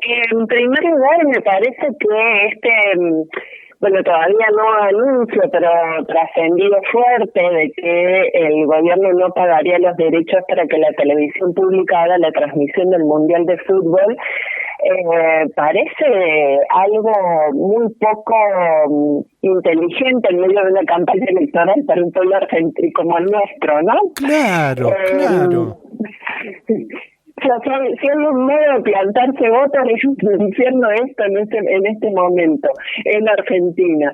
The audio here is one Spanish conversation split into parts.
En primer lugar, me parece que bueno, todavía no anuncio, pero trascendido fuerte de que el gobierno no pagaría los derechos para que la televisión pública haga la transmisión del Mundial de Fútbol, parece algo muy poco inteligente en medio de una campaña electoral para un pueblo argentino como el nuestro, ¿no? Claro, claro. Si hay un modo de plantarse votos, es un infierno esto en este momento, en Argentina.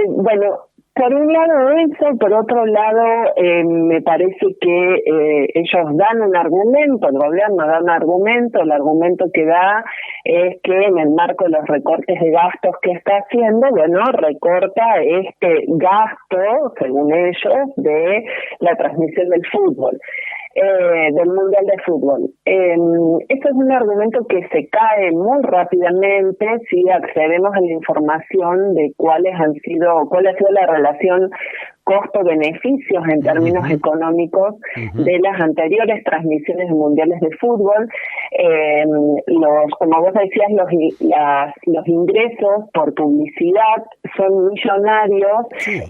Bueno, por un lado eso, por otro lado, me parece que ellos dan un argumento, el gobierno da un argumento, el argumento que da es que en el marco de los recortes de gastos que está haciendo, bueno, recorta este gasto, según ellos, de la transmisión del fútbol. Del Mundial de Fútbol. Este es un argumento que se cae muy rápidamente si accedemos a la información de cuál ha sido la relación costo-beneficios en términos económicos de las anteriores transmisiones de mundiales de fútbol. Como vos decías, los ingresos por publicidad son millonarios y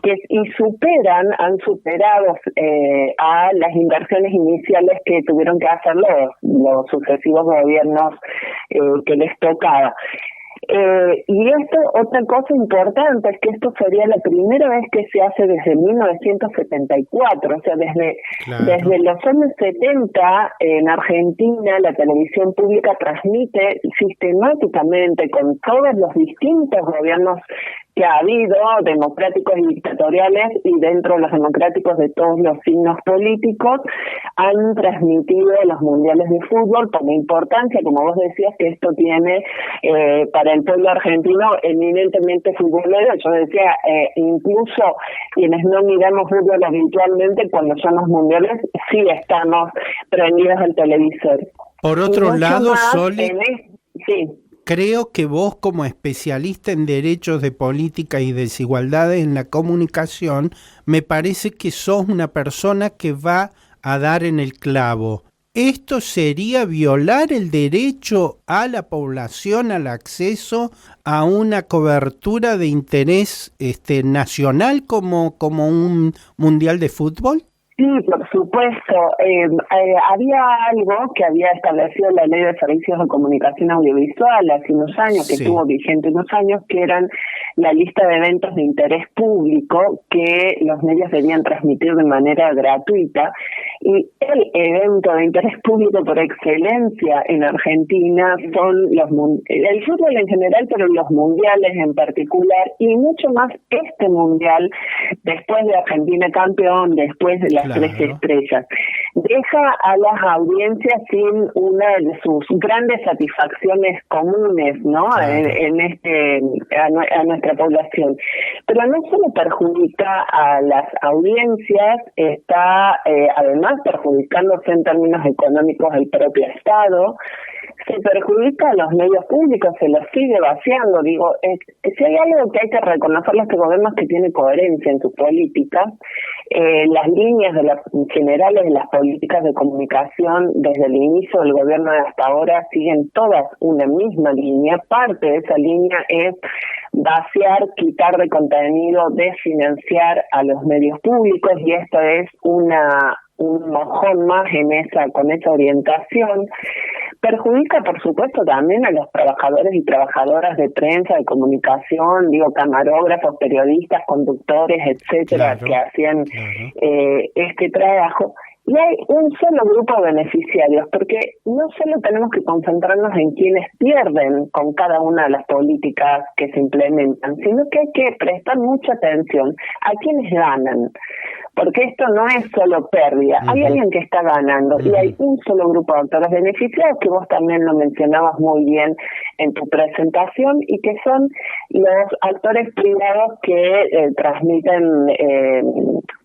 han superado a las inversiones iniciales que tuvieron que hacer los sucesivos gobiernos que les tocaba. Y esto, otra cosa importante es que esto sería la primera vez que se hace desde 1974, o sea, desde los años 70 en Argentina la televisión pública transmite sistemáticamente con todos los distintos gobiernos que ha habido, democráticos y dictatoriales, y dentro de los democráticos de todos los signos políticos, han transmitido los mundiales de fútbol por la importancia, como vos decías, que esto tiene para el pueblo argentino eminentemente futbolero. Yo decía, incluso quienes no miramos fútbol habitualmente, cuando son los mundiales, sí estamos prendidos al televisor. Por otro lado, Sole, sí. Creo que vos, como especialista en derechos de política y desigualdades en la comunicación, me parece que sos una persona que va a dar en el clavo. ¿Esto sería violar el derecho a la población al acceso a una cobertura de interés nacional como un mundial de fútbol? Sí, por supuesto. Había algo que había establecido la Ley de Servicios de Comunicación Audiovisual hace unos años, que estuvo vigente unos años, que eran la lista de eventos de interés público que los medios debían transmitir de manera gratuita. Y el evento de interés público por excelencia en Argentina son el fútbol en general, pero los mundiales en particular, y mucho más este mundial, después de Argentina campeón, después de las 3 estrellas. Deja a las audiencias sin una de sus grandes satisfacciones comunes, ¿no? A nuestra población. Pero no solo perjudica a las audiencias, está además perjudicándose en términos económicos el propio Estado, se perjudica a los medios públicos, se los sigue vaciando. Digo, si hay algo que hay que reconocerle a este gobierno es que tiene coherencia en sus políticas. Las líneas generales de las políticas de comunicación desde el inicio del gobierno hasta ahora siguen todas una misma línea. Parte de esa línea es vaciar, quitar de contenido, desfinanciar a los medios públicos, y esto es un mojón más con esa orientación. Perjudica, por supuesto, también a los trabajadores y trabajadoras de prensa, de comunicación, camarógrafos, periodistas, conductores, etcétera, que hacían este trabajo. Y hay un solo grupo de beneficiarios, porque no solo tenemos que concentrarnos en quienes pierden con cada una de las políticas que se implementan, sino que hay que prestar mucha atención a quienes ganan, porque esto no es solo pérdida, hay alguien que está ganando, y hay un solo grupo de actores beneficiados, que vos también lo mencionabas muy bien en tu presentación, y que son los actores privados que transmiten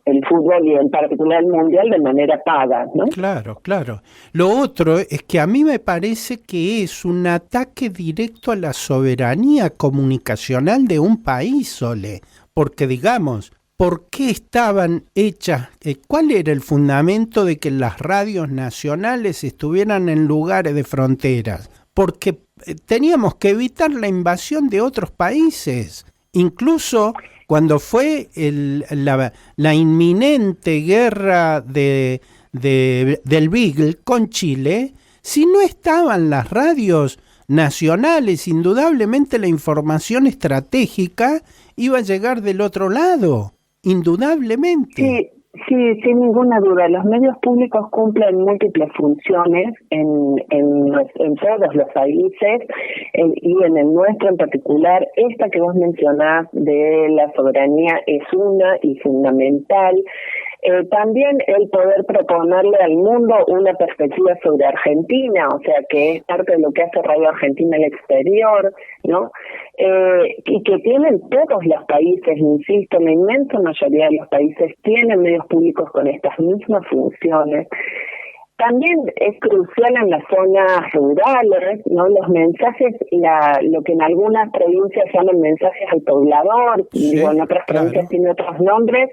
el fútbol, y en particular el mundial, de manera paga, ¿no? Claro, claro. Lo otro es que a mí me parece que es un ataque directo a la soberanía comunicacional de un país, Sole, porque digamos, ¿por qué estaban hechas? ¿Cuál era el fundamento de que las radios nacionales estuvieran en lugares de fronteras? Porque teníamos que evitar la invasión de otros países. Incluso cuando fue la inminente guerra del Beagle con Chile, si no estaban las radios nacionales, indudablemente la información estratégica iba a llegar del otro lado, indudablemente. Sí, sí, sin ninguna duda. Los medios públicos cumplen múltiples funciones en todos los países y en el nuestro en particular. Esta que vos mencionás de la soberanía es una y fundamental. También el poder proponerle al mundo una perspectiva sobre Argentina, o sea, que es parte de lo que hace Radio Argentina al exterior, ¿no? Y que tienen todos los países, insisto, la inmensa mayoría de los países tienen medios públicos con estas mismas funciones. También es crucial en las zonas rurales, ¿no? Los mensajes, lo que en algunas provincias llaman mensajes al poblador, sí, digo, en otras provincias tiene otros nombres,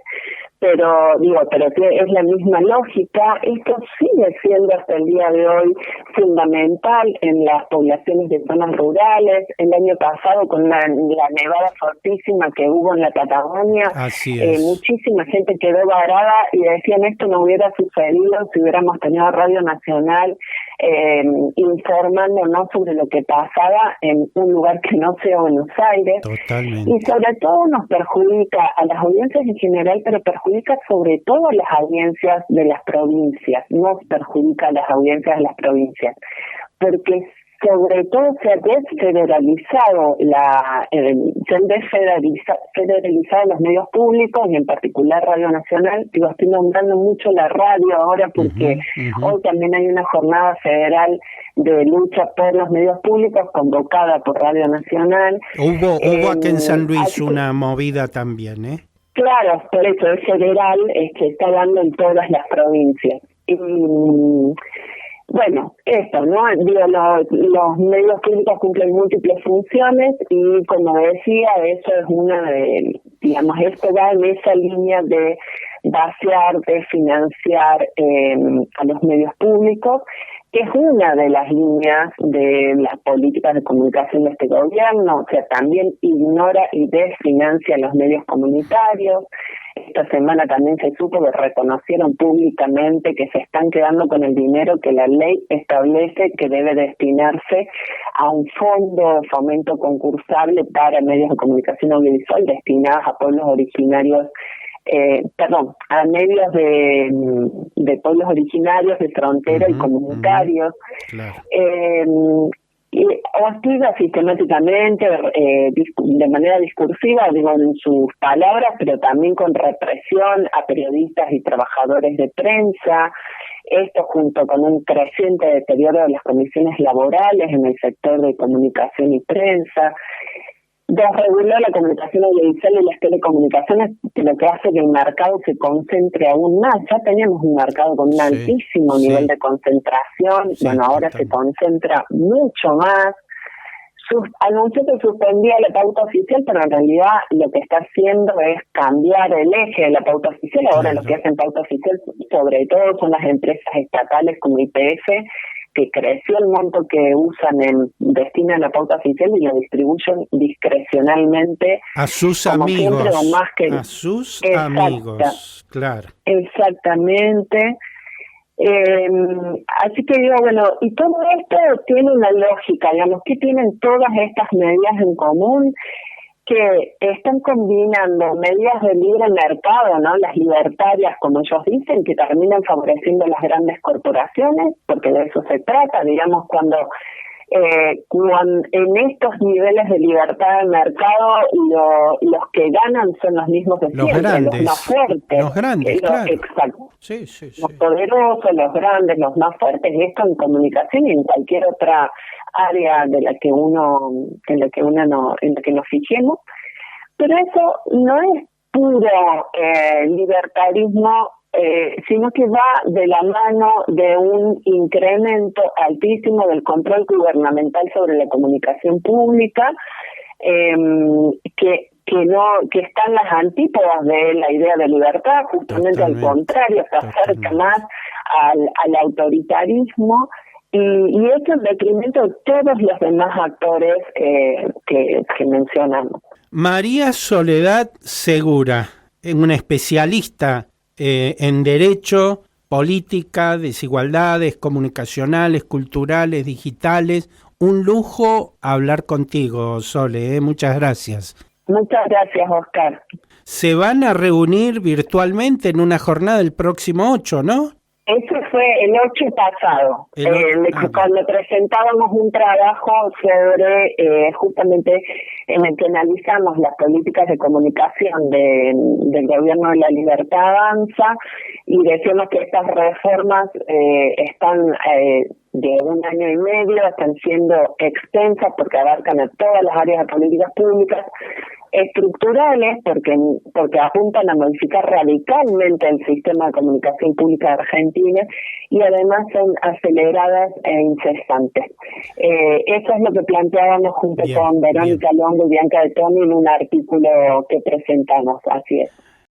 pero es la misma lógica. Esto sigue siendo hasta el día de hoy fundamental en las poblaciones de zonas rurales. El año pasado, con la nevada fortísima que hubo en la Patagonia, muchísima gente quedó varada y decían esto no hubiera sucedido si hubiéramos tenido Radio Nacional informándonos sobre lo que pasaba en un lugar que no sea Buenos Aires. Totalmente. Y sobre todo nos perjudica a las audiencias en general, pero perjudica sobre todo a las audiencias de las provincias, nos perjudica a las audiencias de las provincias, porque sobre todo se ha desfederalizado los medios públicos y en particular Radio Nacional. Digo, estoy nombrando mucho la radio ahora porque hoy también hay una jornada federal de lucha por los medios públicos convocada por Radio Nacional. Hubo aquí en San Luis una movida también, ¿eh? Claro, por eso es federal, que está dando en todas las provincias. Bueno, esto, ¿no? Digo, los medios públicos cumplen múltiples funciones y, como decía, eso es una de, digamos, esto va en esa línea de vaciar, de financiar a los medios públicos, que es una de las líneas de las políticas de comunicación de este gobierno. O sea, también ignora y desfinancia los medios comunitarios. Esta semana también se supo que reconocieron públicamente que se están quedando con el dinero que la ley establece que debe destinarse a un fondo de fomento concursable para medios de comunicación audiovisual destinados a pueblos originarios, a medios de pueblos originarios de frontera y comunitarios. Claro. Y hostiga sistemáticamente, de manera discursiva, digo, en sus palabras, pero también con represión a periodistas y trabajadores de prensa. Esto junto con un creciente deterioro de las condiciones laborales en el sector de comunicación y prensa. Desreguló la comunicación audiovisual y las telecomunicaciones, que lo que hace que el mercado se concentre aún más. Ya teníamos un mercado con un altísimo nivel de concentración, ahora se concentra mucho más. Anunció que suspendía la pauta oficial, pero en realidad lo que está haciendo es cambiar el eje de la pauta oficial. Ahora lo que hacen pauta oficial sobre todo son las empresas estatales como YPF, que creció el monto que destinan la pauta oficial y lo distribuyen discrecionalmente a sus amigos, a sus amigos, claro. Exactamente. Así que digo, y todo esto tiene una lógica, digamos, ¿qué tienen todas estas medidas en común? Que están combinando medidas de libre mercado, ¿no? Las libertarias, como ellos dicen, que terminan favoreciendo a las grandes corporaciones, porque de eso se trata, digamos, cuando en estos niveles de libertad de mercado los que ganan son los mismos de siempre, los más fuertes. Los grandes, claro. Exacto. Sí. Los poderosos, los grandes, los más fuertes, esto en comunicación y en cualquier otra área en la que nos fijemos. Pero eso no es puro libertarismo, sino que va de la mano de un incremento altísimo del control gubernamental sobre la comunicación pública, que que están las antípodas de la idea de libertad, justamente al contrario, se acerca más al autoritarismo, y esto en detrimento de todos los demás actores que mencionamos. María Soledad Segura, una especialista en derecho, política, desigualdades comunicacionales, culturales, digitales. Un lujo hablar contigo, Sole, muchas gracias. Muchas gracias, Oscar. Se van a reunir virtualmente en una jornada el próximo 8, ¿no? Eso fue el 8 pasado, cuando presentábamos un trabajo sobre justamente en el que analizamos las políticas de comunicación del gobierno de la Libertad Avanza, y decimos que estas reformas están de 1 año y medio, están siendo extensas porque abarcan a todas las áreas de políticas públicas, estructurales porque apuntan a modificar radicalmente el sistema de comunicación pública de Argentina, y además son aceleradas e incesantes. Eso es lo que planteábamos junto con Verónica Longo y Bianca de Toni en un artículo que presentamos, así es.